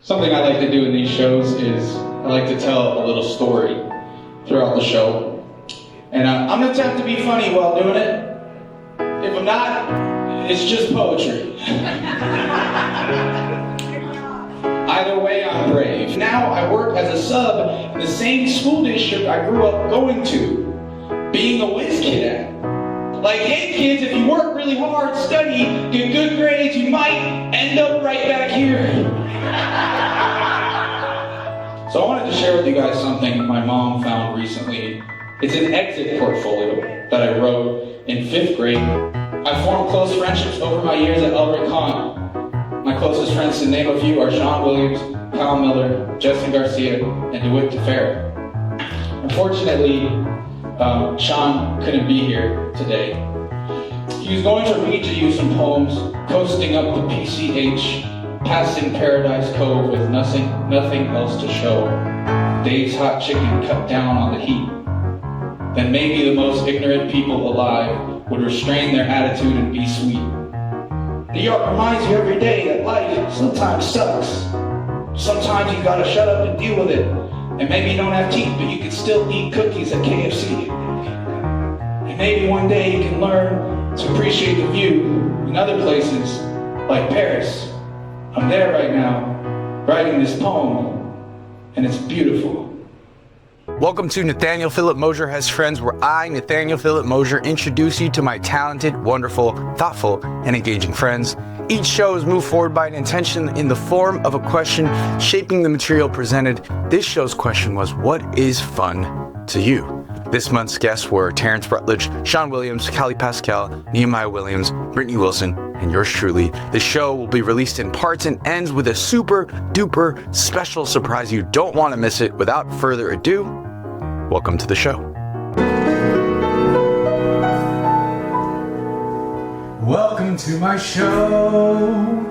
Something I like to do in these shows is I like to tell a little story throughout the show. And I'm going to attempt to be funny while doing it. If I'm not, it's just poetry. Either way, I'm brave. Now I work as a sub in the same school district I grew up going to, being a whiz kid at. Like, hey kids, if you work really hard, study, get good grades, you might end up right back here. So I wanted to share with you guys something my mom found recently. It's an exit portfolio that I wrote in 5th grade. I formed close friendships over my years at Elric Con. My closest friends, to name a few, are Shon Williams, Kyle Miller, Justin Garcia, and DeWitt DeFerre. Unfortunately, Shon couldn't be here today. He was going to read to you some poems, coasting up the PCH, passing Paradise Cove with nothing else to show. Dave's hot chicken cut down on the heat. Then maybe the most ignorant people alive would restrain their attitude and be sweet. New York reminds you every day that life sometimes sucks. Sometimes you gotta shut up and deal with it. And maybe you don't have teeth, but you can still eat cookies at KFC. And maybe one day you can learn to appreciate the view in other places, like Paris. I'm there right now, writing this poem, and it's beautiful. Welcome to Nathanael Philip Mosher Has Friends, where I, Nathanael Philip Mosher, introduce you to my talented, wonderful, thoughtful, and engaging friends. Each show is moved forward by an intention in the form of a question shaping the material presented. This show's question was, what is fun to you? This month's guests were Terrence Rutledge, Shon Williams, Kalle Pascal, Nehemiah Williams, Brittany Wilson, and yours truly. The show will be released in parts and ends with a super duper special surprise. You don't want to miss it. Without further ado, welcome to the show. Welcome to my show.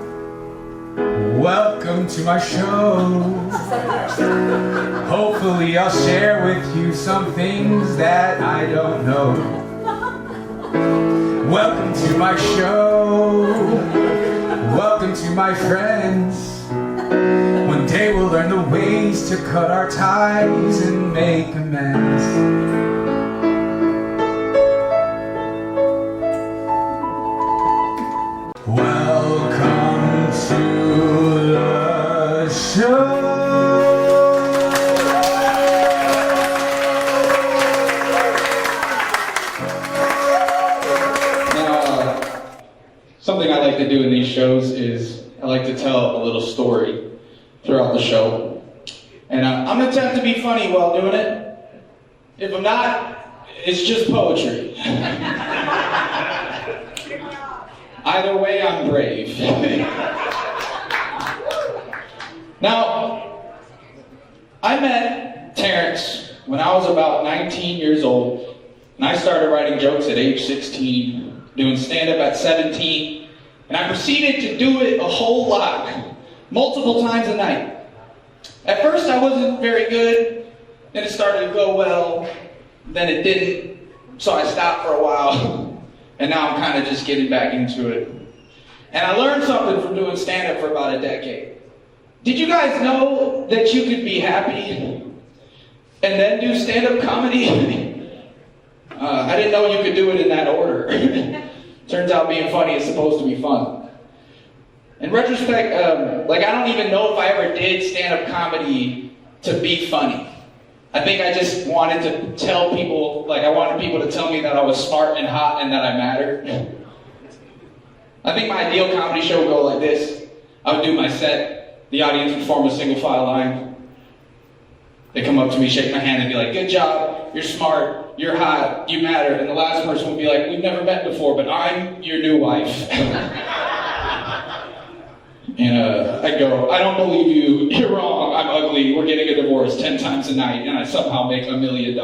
Welcome to my show. Hopefully I'll share with you some things that I don't know. Welcome to my show. Welcome to my friends. One day we'll learn the ways to cut our ties and make amends. Welcome to the show. Something I like to do in these shows is I like to tell a little story throughout the show. And I'm going to attempt to be funny while doing it. If I'm not, it's just poetry. Either way, I'm brave. Now, I met Terrence when I was about 19 years old, and I started writing jokes at age 16, doing stand-up at 17, and I proceeded to do it a whole lot, multiple times a night. At first I wasn't very good, then it started to go well, then it didn't, so I stopped for a while, and now I'm kind of just getting back into it. And I learned something from doing stand-up for about a decade. Did you guys know that you could be happy and then do stand-up comedy? I didn't know you could do it in that order. Turns out being funny is supposed to be fun. In retrospect, I don't even know if I ever did stand-up comedy to be funny. I think I just wanted to tell people, I wanted people to tell me that I was smart and hot and that I mattered. I think my ideal comedy show would go like this. I would do my set, the audience would form a single file line. They come up to me, shake my hand, and be like, good job, you're smart, you're hot, you matter. And the last person would be like, we've never met before, but I'm your new wife. And I go, I don't believe you, you're wrong, I'm ugly, we're getting a divorce 10 times a night, and I somehow make $1 million.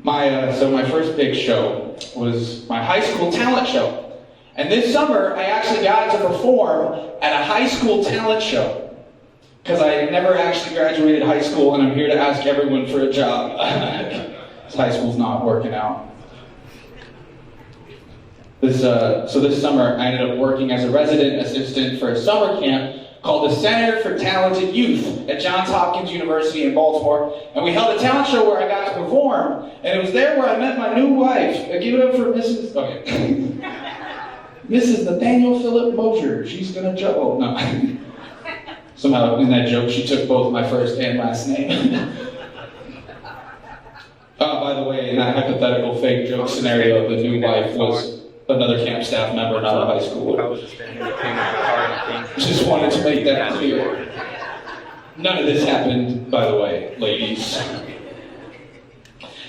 My first big show was my high school talent show. And this summer, I actually got to perform at a high school talent show. Because I never actually graduated high school, and I'm here to ask everyone for a job. High school's not working out. This summer, I ended up working as a resident assistant for a summer camp called the Center for Talented Youth at Johns Hopkins University in Baltimore. And we held a talent show where I got to perform. And it was there where I met my new wife. Give it up for Mrs. Okay. Mrs. Nathanael Philip Mosher. She's gonna judge. Oh, no. Somehow in that joke, she took both my first and last name. By the way, in that hypothetical fake joke scenario, the new wife was another camp staff member, not a high schooler. Just wanted to make that clear. None of this happened, by the way, ladies.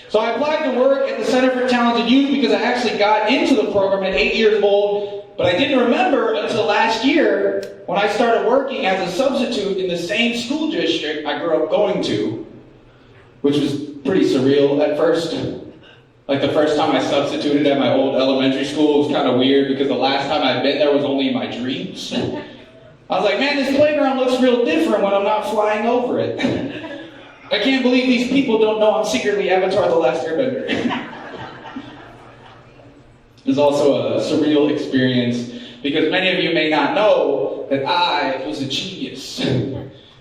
So I applied to work at the Center for Talented Youth because I actually got into the program at 8 years old, but I didn't remember until last year when I started working as a substitute in the same school district I grew up going to, which was pretty surreal at first. Like the first time I substituted at my old elementary school, it was kind of weird because the last time I'd been there was only in my dreams. I was like, man, this playground looks real different when I'm not flying over it. I can't believe these people don't know I'm secretly Avatar The Last Airbender. It was also a surreal experience because many of you may not know that I was a genius.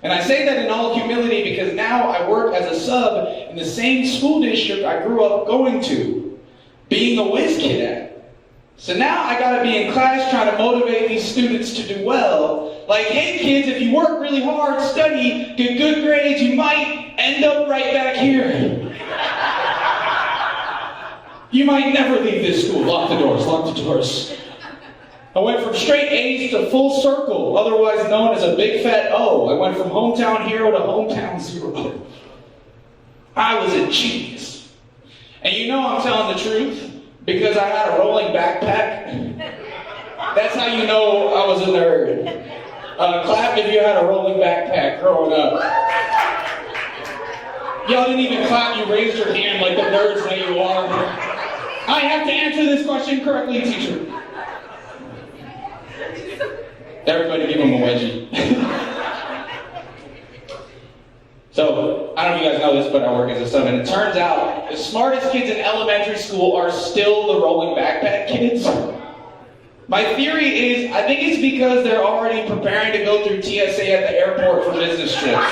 And I say that in all humility because now I work as a sub in the same school district I grew up going to, being a whiz kid at. So now I gotta be in class trying to motivate these students to do well. Like, hey kids, if you work really hard, study, get good grades, you might end up right back here. You might never leave this school. Lock the doors, lock the doors. I went from straight A's to full circle, otherwise known as a big fat O. I went from hometown hero to hometown zero. I was a genius. And you know I'm telling the truth, because I had a rolling backpack. That's how you know I was a nerd. Clap if you had a rolling backpack growing up. Y'all didn't even clap, you raised your hand like the nerds that you are. I have to answer this question correctly, teacher. Everybody give him a wedgie. So, I don't know if you guys know this, but I work as a sub, and it turns out the smartest kids in elementary school are still the rolling backpack kids. My theory is, I think it's because they're already preparing to go through TSA at the airport for business trips.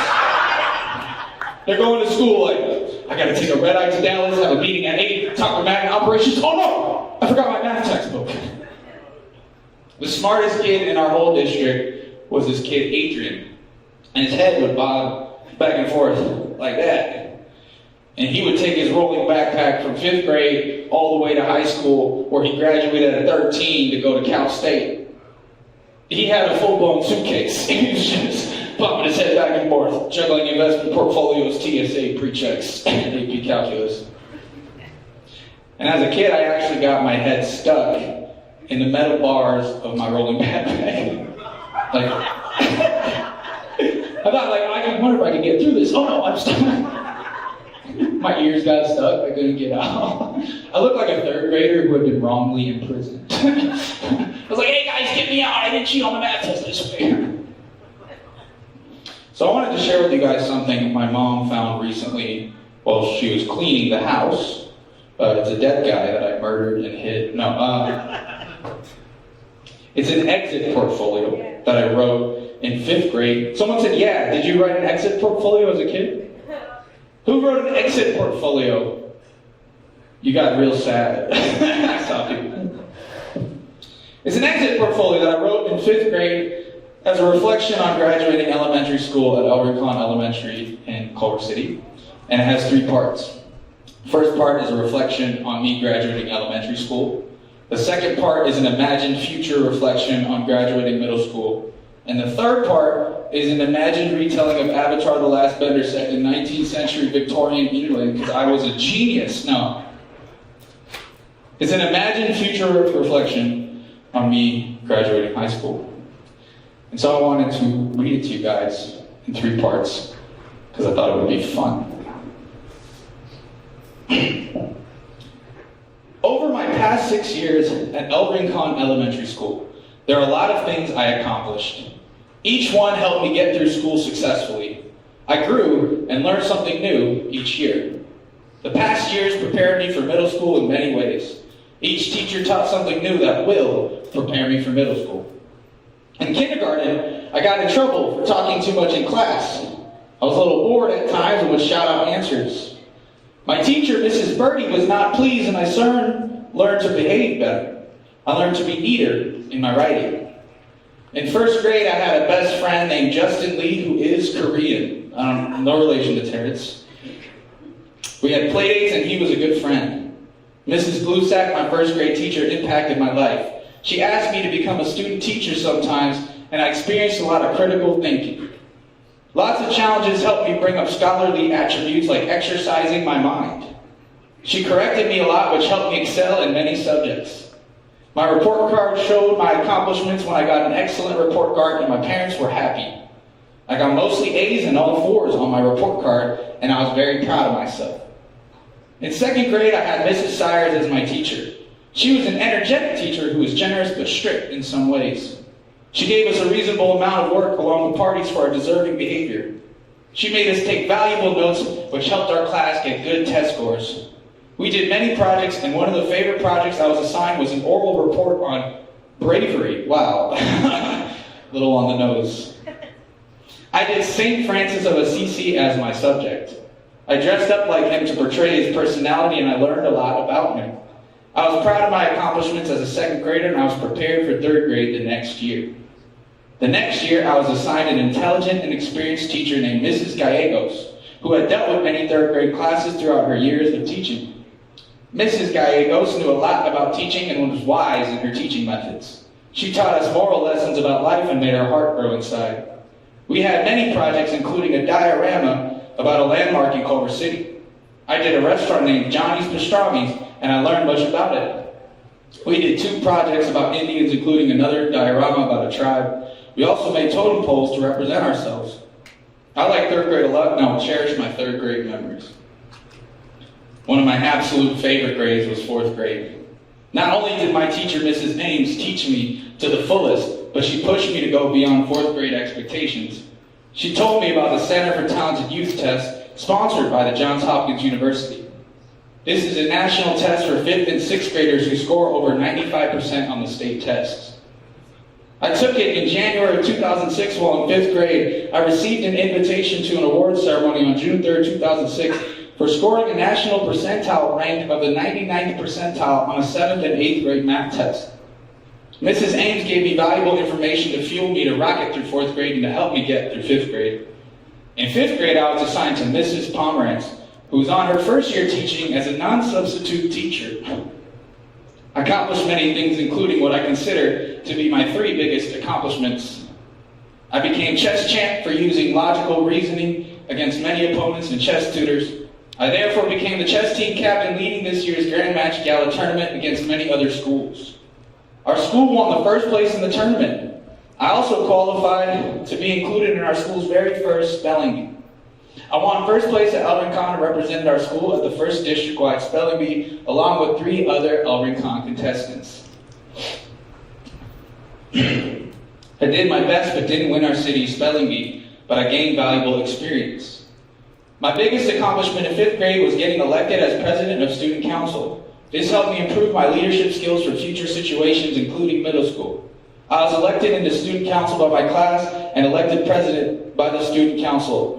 They're going to school like, I gotta take a red eye to Dallas, have a meeting at 8, talk with Math operations. Oh no! I forgot my math textbook. The smartest kid in our whole district was this kid, Adrian. And his head would bob back and forth like that. And he would take his rolling backpack from 5th grade all the way to high school, where he graduated at 13 to go to Cal State. He had a full-blown suitcase. He was just bumping his head back and forth, juggling investment portfolios, TSA pre-checks, and AP calculus. And as a kid, I actually got my head stuck in the metal bars of my rolling backpack. Like, I thought, like, I wonder if I can get through this. Oh no, I'm stuck. My ears got stuck, I couldn't get out. I looked like a 3rd grader who had been wrongly imprisoned. I was like, hey guys, get me out, I didn't cheat on the math test, I swear. So I wanted to share with you guys something my mom found recently while she was cleaning the house. It's a dead guy that I murdered and hid. It's an exit portfolio that I wrote in 5th grade. Someone said, yeah, did you write an exit portfolio as a kid? Who wrote an exit portfolio? You got real sad. I saw people. It's an exit portfolio that I wrote in 5th grade as a reflection on graduating elementary school at El Rincon Elementary in Culver City. And it has 3 parts. First part is a reflection on me graduating elementary school. The second part is an imagined future reflection on graduating middle school. And the third part is an imagined retelling of Avatar The Last Bender set in 19th century Victorian England, because I was a genius. No. It's an imagined future reflection on me graduating high school. And so I wanted to read it to you guys in 3 parts, because I thought it would be fun. Over my past 6 years at El Rincon Elementary School, there are a lot of things I accomplished. Each one helped me get through school successfully. I grew and learned something new each year. The past years prepared me for middle school in many ways. Each teacher taught something new that will prepare me for middle school. In kindergarten, I got in trouble for talking too much in class. I was a little bored at times and would shout out answers. My teacher, Mrs. Birdie, was not pleased, and I soon learned to behave better. I learned to be neater in my writing. In first grade, I had a best friend named Justin Lee, who is Korean. No relation to Terrence. We had play dates, and he was a good friend. Mrs. Glusack, my first grade teacher, impacted my life. She asked me to become a student teacher sometimes, and I experienced a lot of critical thinking. Lots of challenges helped me bring up scholarly attributes like exercising my mind. She corrected me a lot, which helped me excel in many subjects. My report card showed my accomplishments when I got an excellent report card, and my parents were happy. I got mostly A's and all 4s on my report card, and I was very proud of myself. In second grade, I had Mrs. Sires as my teacher. She was an energetic teacher who was generous but strict in some ways. She gave us a reasonable amount of work along with parties for our deserving behavior. She made us take valuable notes, which helped our class get good test scores. We did many projects, and one of the favorite projects I was assigned was an oral report on bravery. Wow. Little on the nose. I did St. Francis of Assisi as my subject. I dressed up like him to portray his personality, and I learned a lot about him. I was proud of my accomplishments as a second grader, and I was prepared for third grade the next year. The next year, I was assigned an intelligent and experienced teacher named Mrs. Gallegos, who had dealt with many third grade classes throughout her years of teaching. Mrs. Gallegos knew a lot about teaching and was wise in her teaching methods. She taught us moral lessons about life and made our heart grow inside. We had many projects, including a diorama about a landmark in Culver City. I did a restaurant named Johnny's Pastrami's, and I learned much about it. We did 2 projects about Indians, including another diorama about a tribe. We also made totem poles to represent ourselves. I like third grade a lot, and I will cherish my third grade memories. One of my absolute favorite grades was fourth grade. Not only did my teacher, Mrs. Ames, teach me to the fullest, but she pushed me to go beyond fourth grade expectations. She told me about the Center for Talented Youth test sponsored by the Johns Hopkins University. This is a national test for 5th and 6th graders who score over 95% on the state tests. I took it in January of 2006 while in 5th grade. I received an invitation to an awards ceremony on June 3rd, 2006 for scoring a national percentile rank of the 99th percentile on a 7th and 8th grade math test. Mrs. Ames gave me valuable information to fuel me to rocket through 4th grade and to help me get through 5th grade. In 5th grade, I was assigned to Mrs. Pomerantz, who was on her first year teaching as a non-substitute teacher. I accomplished many things, including what I consider to be my 3 biggest accomplishments. I became chess champ for using logical reasoning against many opponents and chess tutors. I therefore became the chess team captain leading this year's Grand Match Gala tournament against many other schools. Our school won the first place in the tournament. I also qualified to be included in our school's very first spelling bee. I won first place at El Rincon and represented our school at the first district-wide spelling bee, along with 3 other El Rincon contestants. I did my best but didn't win our city's spelling bee, but I gained valuable experience. My biggest accomplishment in 5th grade was getting elected as president of student council. This helped me improve my leadership skills for future situations, including middle school. I was elected into student council by my class and elected president by the student council.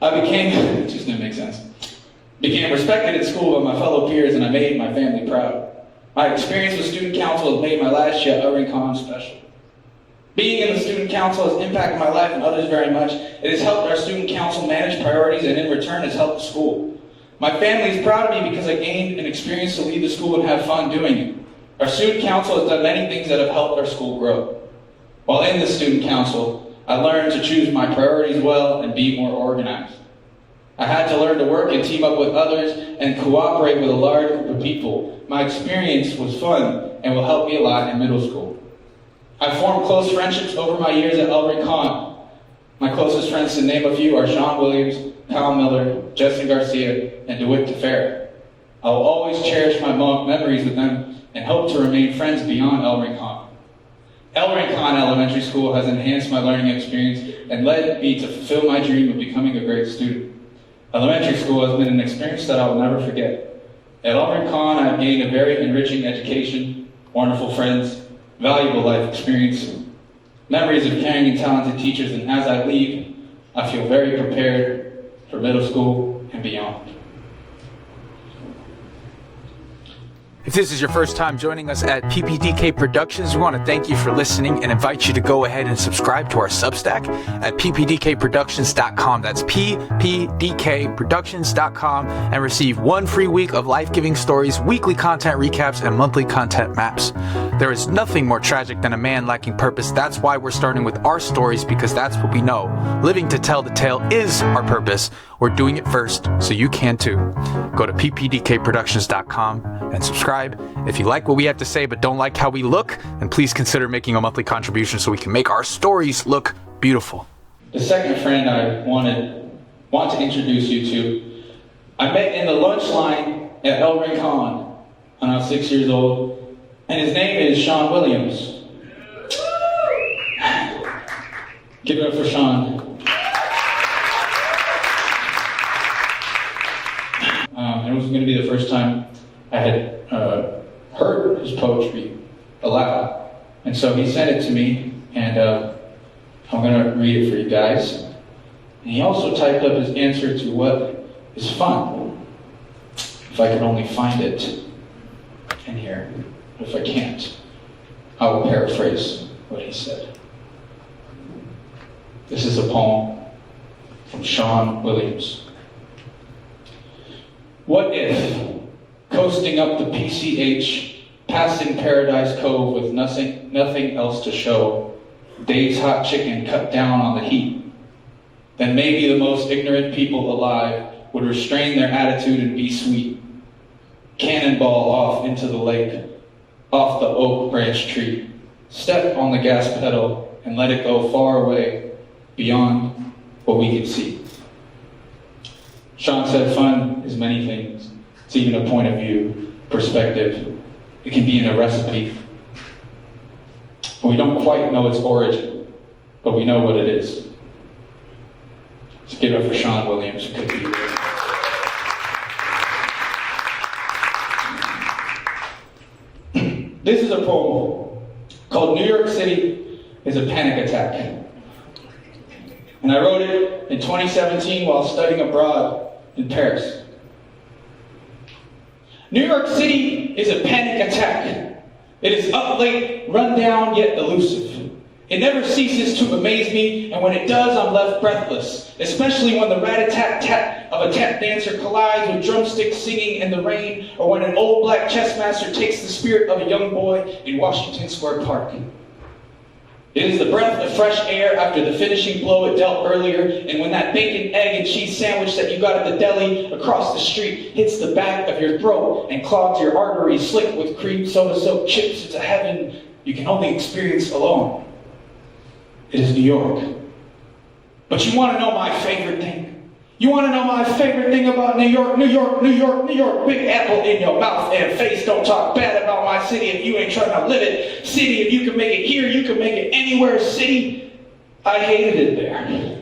I became, just didn't make sense. Became respected at school by my fellow peers, and I made my family proud. My experience with student council has made my last year at El Rincon special. Being in the student council has impacted my life and others very much. It has helped our student council manage priorities, and in return has helped the school. My family is proud of me because I gained an experience to lead the school and have fun doing it. Our student council has done many things that have helped our school grow. While in the student council, I learned to choose my priorities well and be more organized. I had to learn to work and team up with others and cooperate with a large group of people. My experience was fun and will help me a lot in middle school. I formed close friendships over my years at El Rincon. My closest friends, to name a few, are Shon Williams, Kyle Miller, Justin Garcia, and DeWitt DeFerre. I will always cherish my memories with them and hope to remain friends beyond El Rincon. El Rincon Elementary School has enhanced my learning experience and led me to fulfill my dream of becoming a great student. Elementary school has been an experience that I will never forget. At Auburn Con, I've gained a very enriching education, wonderful friends, valuable life experience, memories of caring and talented teachers, and as I leave, I feel very prepared for middle school and beyond. If this is your first time joining us at PPDK Productions, we want to thank you for listening and invite you to go ahead and subscribe to our Substack at ppdkproductions.com. That's ppdkproductions.com, and receive 1 free week of life-giving stories, weekly content recaps, and monthly content maps. There is nothing more tragic than a man lacking purpose. That's why we're starting with our stories, because that's what we know. Living to tell the tale is our purpose. We're doing it first, so you can too. Go to ppdkproductions.com and subscribe. If you like what we have to say but don't like how we look, then please consider making a monthly contribution so we can make our stories look beautiful. The second friend I want to introduce you to, I met in the lunch line at El Rincon when I was 6 years old, and his name is Shon Williams. Give it up for Shon. It was going to be the first time I had heard his poetry aloud. And so he sent it to me, and I'm going to read it for you guys. And he also typed up his answer to what is fun. If I could only find it in here. If I can't, I will paraphrase what he said. This is a poem from Shon Williams. What if, coasting up the PCH, passing Paradise Cove with nothing else to show, Dave's hot chicken cut down on the heat, then maybe the most ignorant people alive would restrain their attitude and be sweet. Cannonball off into the lake, off the oak branch tree, step on the gas pedal and let it go far away beyond what we can see. Shon said fun is many things. It's even a point of view, perspective. It can be in a recipe. We don't quite know its origin, but we know what it is. Let's give it up for Shon Williams, who could be here. This is a poem called New York City is a Panic Attack. And I wrote it in 2017 while studying abroad in Paris. New York City is a panic attack. It is up late, run down, yet elusive. It never ceases to amaze me, and when it does, I'm left breathless, especially when the rat-a-tat-tat of a tap dancer collides with drumsticks singing in the rain, or when an old black chess master takes the spirit of a young boy in Washington Square Park. It is the breath of fresh air after the finishing blow it dealt earlier, and when that bacon, egg, and cheese sandwich that you got at the deli across the street hits the back of your throat and clogs your arteries slick with cream soda-soaked chips, it's a heaven you can only experience alone. It is New York. But you want to know my favorite thing? You want to know my favorite thing about New York? New York, New York, New York. Big apple in your mouth and face. Don't talk bad about my city if you ain't trying to live it. City, if you can make it here, you can make it anywhere. City, I hated it there.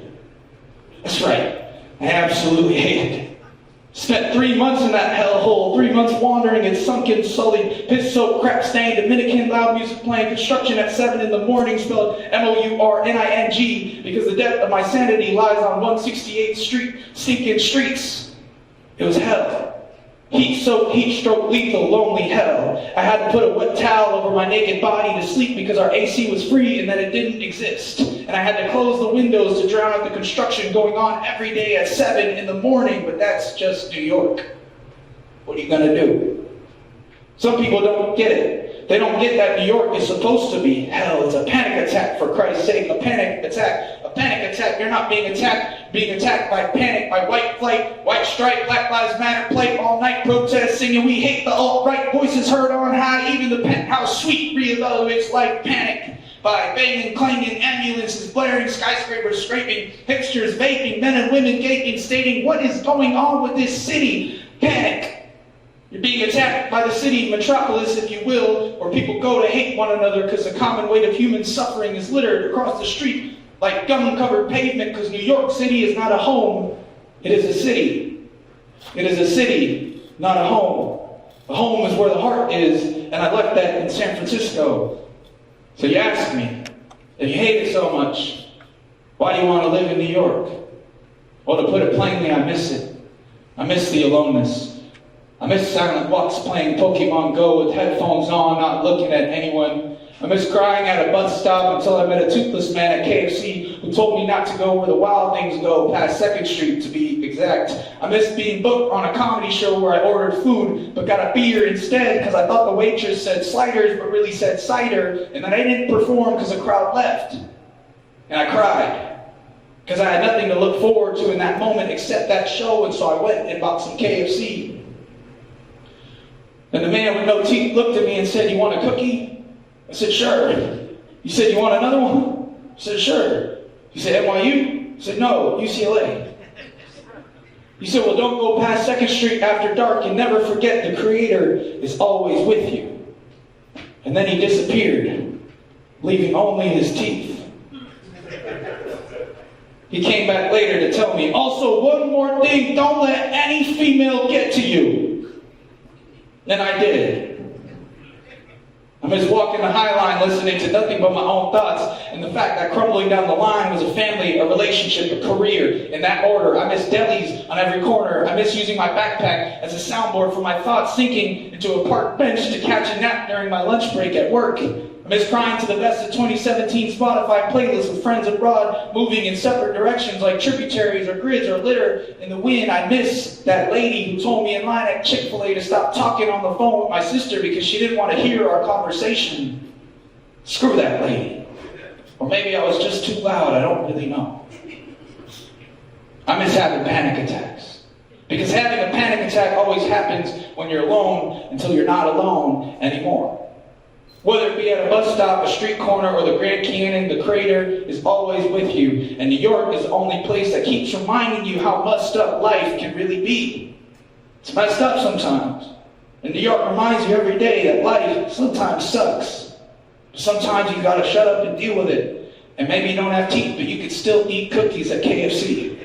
That's right. I absolutely hated it. Spent 3 months in that hellhole, 3 months wandering in sunken, sullied, piss-soaked, crap-stained, Dominican loud music playing, construction at 7 in the morning, spelled M-O-U-R-N-I-N-G, because the depth of my sanity lies on 168th Street, stinking streets. It was hell. Heat-soaked, heat-stroke, lethal, lonely hell. I had to put a wet towel over my naked body to sleep because our AC was free and that it didn't exist. And I had to close the windows to drown out the construction going on every day at 7 in the morning, but that's just New York. What are you going to do? Some people don't get it. They don't get that New York is supposed to be hell. It's a panic attack, for Christ's sake. A panic attack. A panic attack. You're not being attacked. Being attacked by panic, by white flight, white stripe, Black Lives Matter plate, all night protest, singing we hate the alt-right, voices heard on high, even the penthouse suite reevaluates life. Panic. By banging, clanging, ambulances blaring, skyscrapers scraping, hipsters vaping, men and women gaping, stating, what is going on with this city? Panic. You're being attacked by the city metropolis, if you will, where people go to hate one another because the common weight of human suffering is littered across the street like gum-covered pavement, because New York City is not a home, it is a city. It is a city, not a home. The home is where the heart is, and I left that in San Francisco. So you ask me, if you hate it so much, why do you want to live in New York? Well, to put it plainly, I miss it. I miss the aloneness. I miss silent walks playing Pokemon Go with headphones on, not looking at anyone. I miss crying at a bus stop until I met a toothless man at KFC who told me not to go where the wild things go, past 2nd Street to be exact. I miss being booked on a comedy show where I ordered food but got a beer instead because I thought the waitress said sliders but really said cider, and then I didn't perform because the crowd left. And I cried because I had nothing to look forward to in that moment except that show, and so I went and bought some KFC. And the man with no teeth looked at me and said, "You want a cookie?" I said, "Sure." He said, "You want another one?" I said, "Sure." He said, "NYU?" I said, "No, UCLA." He said, "Well, don't go past 2nd Street after dark, and never forget the Creator is always with you." And then he disappeared, leaving only his teeth. He came back later to tell me, "Also, one more thing, don't let any female get to you." Then I did. I miss walking the High Line listening to nothing but my own thoughts, and the fact that crumbling down the line was a family, a relationship, a career, in that order. I miss delis on every corner. I miss using my backpack as a soundboard for my thoughts sinking into a park bench to catch a nap during my lunch break at work. I miss crying to the best of 2017 Spotify playlists with friends abroad, moving in separate directions like tributaries or grids or litter in the wind. I miss that lady who told me in line at Chick-fil-A to stop talking on the phone with my sister because she didn't want to hear our conversation. Screw that lady. Or maybe I was just too loud, I don't really know. I miss having panic attacks. Because having a panic attack always happens when you're alone until you're not alone anymore. Whether it be at a bus stop, a street corner, or the Grand Canyon, the Crater is always with you. And New York is the only place that keeps reminding you how messed up life can really be. It's messed up sometimes. And New York reminds you every day that life sometimes sucks. Sometimes you gotta shut up and deal with it. And maybe you don't have teeth, but you can still eat cookies at KFC.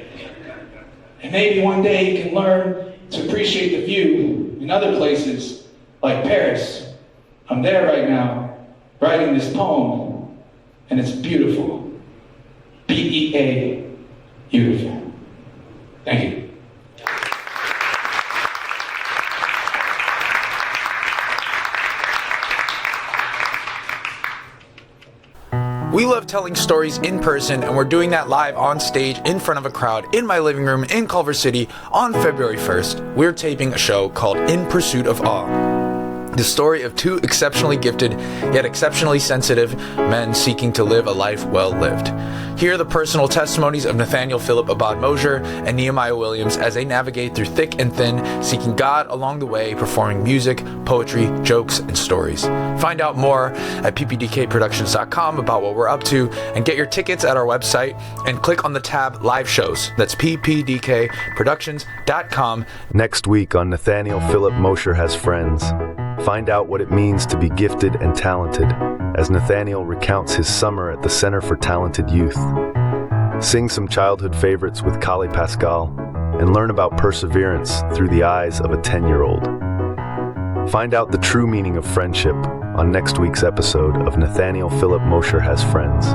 And maybe one day you can learn to appreciate the view in other places, like Paris. I'm there right now, writing this poem, and it's beautiful. B-E-A, beautiful. Thank you. We love telling stories in person, and we're doing that live on stage in front of a crowd in my living room in Culver City on February 1st. We're taping a show called In Pursuit of Awe. The story of two exceptionally gifted, yet exceptionally sensitive men seeking to live a life well lived. Hear the personal testimonies of Nathanael Philip Abad Mosher and Nehemiah Williams as they navigate through thick and thin, seeking God along the way, performing music, poetry, jokes, and stories. Find out more at ppdkproductions.com about what we're up to, and get your tickets at our website and click on the tab Live Shows. That's ppdkproductions.com. Next week on Nathanael Philip Mosher Has Friends. Find out what it means to be gifted and talented as Nathanael recounts his summer at the Center for Talented Youth. Sing some childhood favorites with Kalle Pascal and learn about perseverance through the eyes of a 10-year-old. Find out the true meaning of friendship on next week's episode of Nathanael Philip Mosher Has Friends.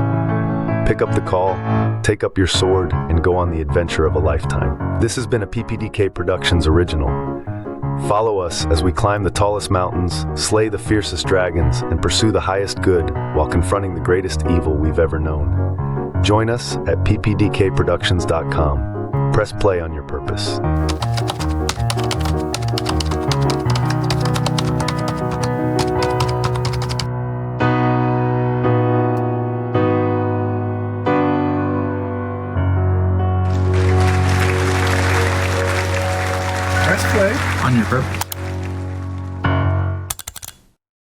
Pick up the call, take up your sword, and go on the adventure of a lifetime. This has been a PPDK Productions original. Follow us as we climb the tallest mountains, slay the fiercest dragons, and pursue the highest good while confronting the greatest evil we've ever known. Join us at ppdkproductions.com. Press play on your purpose. Press play on your purpose.